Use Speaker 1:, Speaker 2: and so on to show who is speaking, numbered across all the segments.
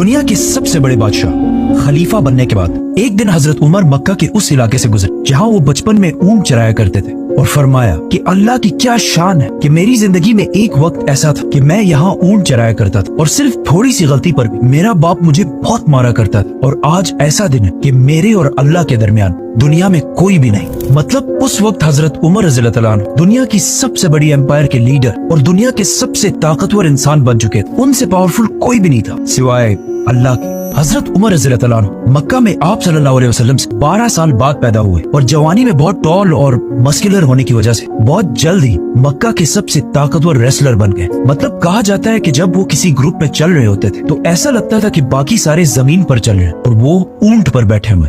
Speaker 1: दुनिया के सबसे बड़े बादशाह खलीफा बनने के बाद एक दिन हजरत उमर मक्का के उस इलाके से गुजरे जहाँ वो बचपन में ऊंट चराया करते थे और फरमाया कि अल्लाह की क्या शान है कि मेरी जिंदगी में एक वक्त ऐसा था कि मैं यहाँ ऊंट चराया करता था और सिर्फ थोड़ी सी गलती पर भी मेरा बाप मुझे बहुत मारा करता था, और आज ऐसा दिन है कि मेरे और अल्लाह के दरमियान दुनिया में कोई भी नहीं। मतलब उस वक्त हजरत उमर रज़ियल्लाहु तआला अन्हु दुनिया की सबसे बड़ी एम्पायर के लीडर और दुनिया के सबसे ताकतवर इंसान बन चुके थे। उनसे पावरफुल कोई भी नहीं था सिवाय अल्लाह के। हजरत उमर रज़ियल्लाहु तआला अन्हु मक्का में आप सल्लल्लाहु अलैहि वसल्लम से 12 साल बाद पैदा हुए और जवानी में बहुत टॉल और मस्कुलर होने की वजह से बहुत जल्द ही मक्का के सबसे ताकतवर रेसलर बन गए। मतलब कहा जाता है कि जब वो किसी ग्रुप में चल रहे होते थे तो ऐसा लगता था कि बाकी सारे जमीन पर चल रहे हैं और वो ऊंट पर बैठे हुए।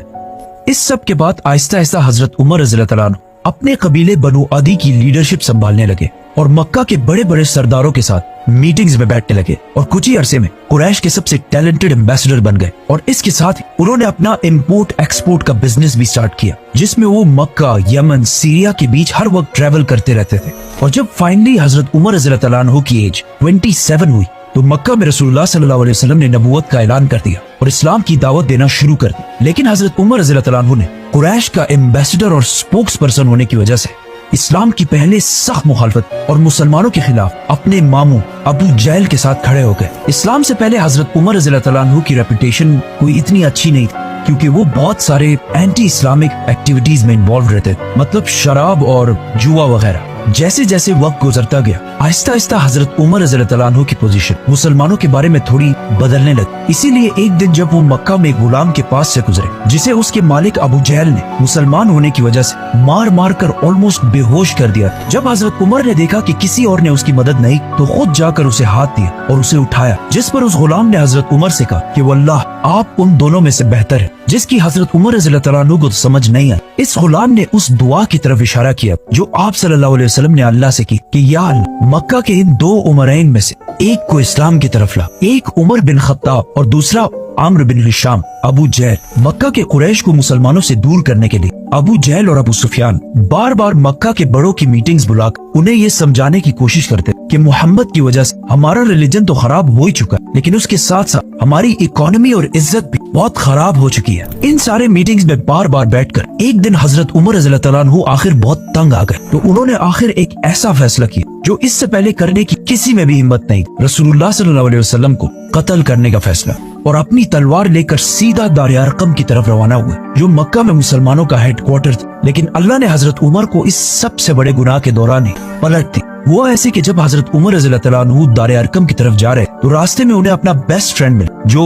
Speaker 1: इस सब के बाद आहिस्ता आहिस्ता हजरत उमर रज़ियल्लाहु तआला अन्हु अपने कबीले बनु अदी की लीडरशिप संभालने लगे और मक्का के बड़े बड़े सरदारों के साथ मीटिंग्स में बैठने लगे और कुछ ही अरसे में कुरैश के सबसे टैलेंटेड एम्बेसडर बन गए। और इसके साथ ही उन्होंने अपना इम्पोर्ट एक्सपोर्ट का बिजनेस भी स्टार्ट किया, जिसमें वो मक्का, यमन, सीरिया के बीच हर वक्त ट्रेवल करते रहते थे। और जब फाइनली हजरत उमर रज़ियल्लाहु तआला अन्हु की एज 27 हुई तो मक्का में रसूलुल्लाह सल्लल्लाहु अलैहि वसल्लम ने नबूवत का ऐलान कर दिया और इस्लाम की दावत देना शुरू कर दी। लेकिन हजरत उमर रज़ियल्लाहु तआला अन्हु ने कुरैश का एम्बेसडर और स्पोक्स पर्सन होने की वजह से इस्लाम की पहले सख्त मुखालफत और मुसलमानों के खिलाफ अपने मामू अबू जहल के साथ खड़े हो गए। इस्लाम से पहले हजरत उमर रज़ियल्लाहु तआला अन्हु की रेपुटेशन कोई इतनी अच्छी नहीं थी क्योंकि वो बहुत सारे एंटी इस्लामिक एक्टिविटीज में इन्वॉल्व रहते थे, मतलब शराब और जुआ वगैरह। जैसे जैसे वक्त गुजरता गया आहिस्ता आहिस्ता हजरत उमर रज़ियल्लाहु तआला अन्हु की पोजीशन मुसलमानों के बारे में थोड़ी बदलने लगी। इसीलिए एक दिन जब वो मक्का में एक गुलाम के पास से गुजरे जिसे उसके मालिक अबू जहल ने मुसलमान होने की वजह से मार मार कर ऑलमोस्ट बेहोश कर दिया। जब हजरत उमर ने देखा कि किसी और ने उसकी मदद नहीं तो खुद जाकर उसे हाथ दिया और उसे उठाया, जिस पर उस गुलाम ने हजरत उमर से कहा कि वल्लाह आप उन दोनों में से बेहतर है, जिसकी हजरत उमर रज़ियल्लाहु तआला अन्हु को समझ नहीं आई। इस गुलाम ने उस दुआ की तरफ इशारा किया जो आप सल्लल्लाहु अलैहि वसल्लम ने अल्लाह से की कि या अल्लाह मक्का के इन 2 उमरैन में से एक को इस्लाम की तरफ ला, एक उमर बिन खत्ताब और दूसरा आम्र बिन हिशाम। अबू जहल मक्का के कुरैश को मुसलमानों से दूर करने के लिए अबू जहल और अबू सुफियान बार बार मक्का के बड़ों की मीटिंग्स बुलाकर उन्हें ये समझाने की कोशिश करते कि मोहम्मद की वजह से हमारा रिलीजन तो खराब हो ही चुका है, लेकिन उसके साथ साथ हमारी इकोनॉमी और इज्जत भी बहुत खराब हो चुकी है। इन सारे मीटिंग्स में बार बार बैठकर एक दिन हजरत उमर रज़ियल्लाहु तआला अन्हु आखिर बहुत तंग आ गए तो उन्होंने आखिर एक ऐसा फैसला किया जो इससे पहले करने की किसी में भी हिम्मत नहीं, रसूलुल्लाह सल्लल्लाहु अलैहि वसल्लम को कत्ल करने का फैसला, और अपनी तलवार लेकर सीधा दार अरकम की तरफ रवाना हुए जो मक्का में मुसलमानों का हेडक्वार्टर था। लेकिन अल्लाह ने हजरत उमर को इस सबसे बड़े गुनाह के दौरान ही पलट दी। वो ऐसे कि जब हजरत उमर रज़ियल्लाहु तआला अन्हु दार अरकम की तरफ जा रहे तो रास्ते में उन्हें अपना बेस्ट फ्रेंड मिला जो